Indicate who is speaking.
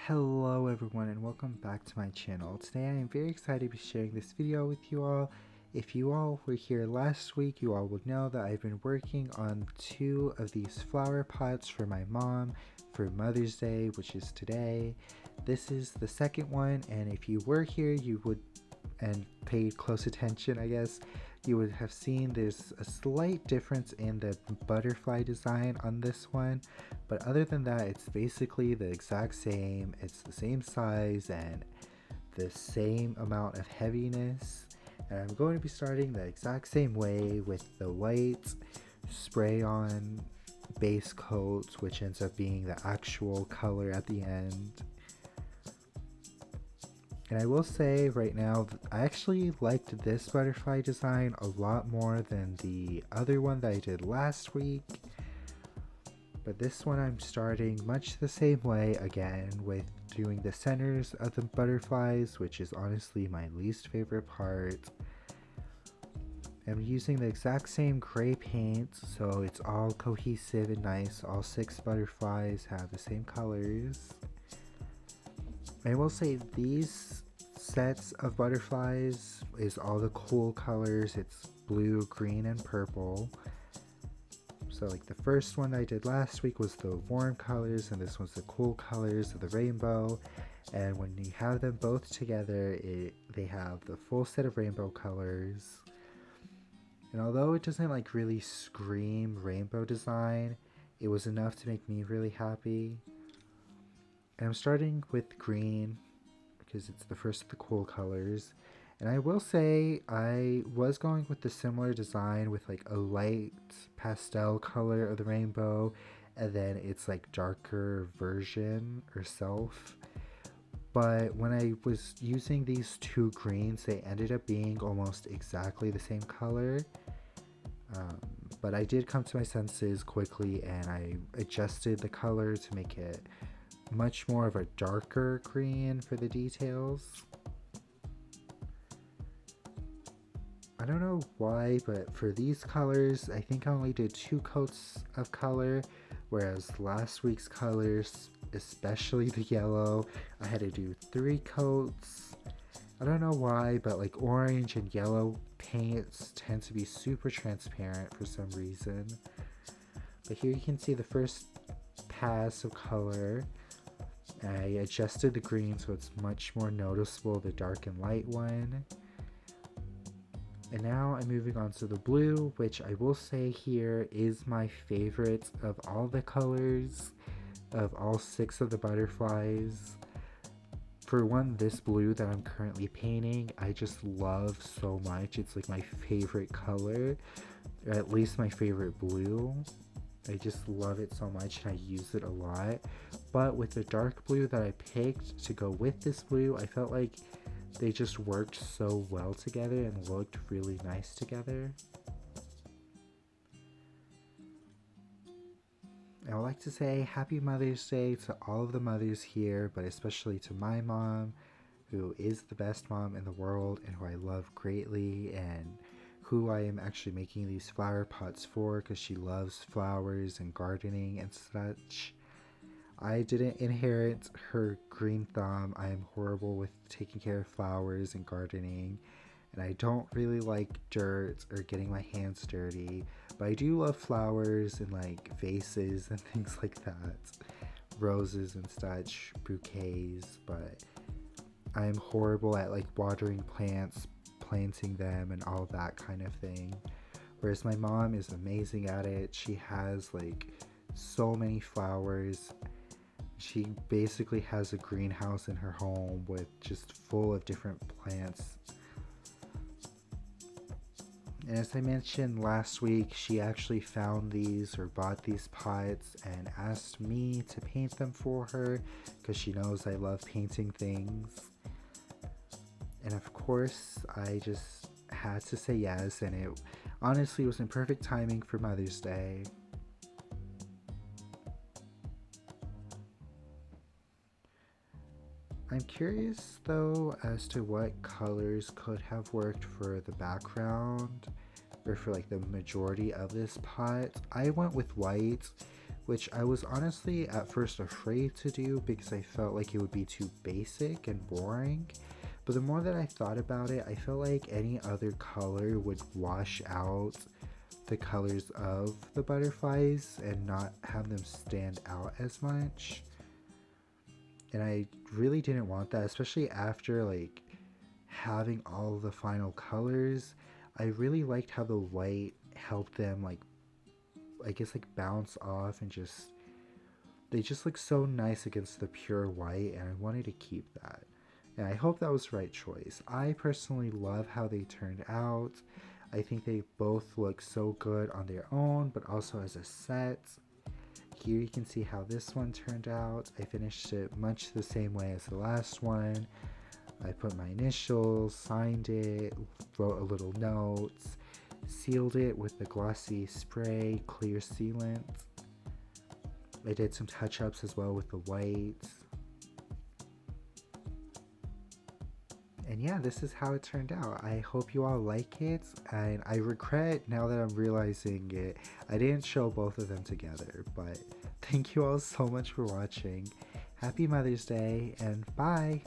Speaker 1: Hello everyone and welcome back to my channel. Today I am very excited to be sharing this video with you all. If you all were here last week, you all would know that I've been working on two of these flower pots for my mom for Mother's Day, which is today. This is the second one, and if you were here you would and paid close attention, I guess, you would have seen there's a slight difference in the butterfly design on this one, but other than that it's basically the exact same. It's the same size and the same amount of heaviness, and I'm going to be starting the exact same way with the white spray on base coat, which ends up being the actual color at the end. And I will say right now, I actually liked this butterfly design a lot more than the other one that I did last week. But this one I'm starting much the same way again, with doing the centers of the butterflies, which is honestly my least favorite part. I'm using the exact same gray paint, so it's all cohesive and nice. All 6 butterflies have the same colors. I will say these sets of butterflies is all the cool colors. It's blue, green, and purple. So like the first one I did last week was the warm colors, and this one's the cool colors of the rainbow. And when you have them both together, they have the full set of rainbow colors. And although it doesn't like really scream rainbow design, it was enough to make me really happy. And I'm starting with green because it's the first of the cool colors. And I will say I was going with the similar design with like a light pastel color of the rainbow, and then it's like darker version or self. But when I was using these two greens, they ended up being almost exactly the same color. But I did come to my senses quickly and I adjusted the color to make it much more of a darker green for the details. I don't know why, but for these colors, I think I only did 2 coats of color, whereas last week's colors, especially the yellow, I had to do 3 coats. I don't know why, but like orange and yellow paints tend to be super transparent for some reason. But here you can see the first pass of color. I adjusted the green so it's much more noticeable, the dark and light one. And now I'm moving on to the blue, which I will say here is my favorite of all the colors, of all 6 of the butterflies. For one, this blue that I'm currently painting, I just love so much. It's like my favorite color, or at least my favorite blue. I just love it so much and I use it a lot. But with the dark blue that I picked to go with this blue, I felt like they just worked so well together and looked really nice together. I would like to say Happy Mother's Day to all of the mothers here, but especially to my mom, who is the best mom in the world and who I love greatly, and who I am actually making these flower pots for because she loves flowers and gardening and such. I didn't inherit her green thumb. I am horrible with taking care of flowers and gardening, and I don't really like dirt or getting my hands dirty, but I do love flowers and like vases and things like that, roses and such, bouquets. But I am horrible at like watering plants, planting them, and all that kind of thing, whereas my mom is amazing at it. She has like so many flowers. She basically has a greenhouse in her home with just full of different plants. And as I mentioned last week, she actually found these or bought these pots and asked me to paint them for her because she knows I love painting things. And of course, I just had to say yes, and it honestly was in perfect timing for Mother's Day. I'm curious though as to what colors could have worked for the background or for like the majority of this pot. I went with white, which I was honestly at first afraid to do because I felt like it would be too basic and boring. But the more that I thought about it, I felt like any other color would wash out the colors of the butterflies and not have them stand out as much. And I really didn't want that, especially after like having all the final colors. I really liked how the white helped them, like, I guess, like bounce off, and just they just look so nice against the pure white, and I wanted to keep that. And I hope that was the right choice. I personally love how they turned out. I think they both look so good on their own, but also as a set. Here you can see how this one turned out. I finished it much the same way as the last one. I put my initials, signed it, wrote a little note, sealed it with the glossy spray clear sealant. I did some touch-ups as well with the white. And yeah, this is how it turned out. I hope you all like it, and I regret now that I'm realizing it, I didn't show both of them together, but thank you all so much for watching. Happy Mother's Day, and bye!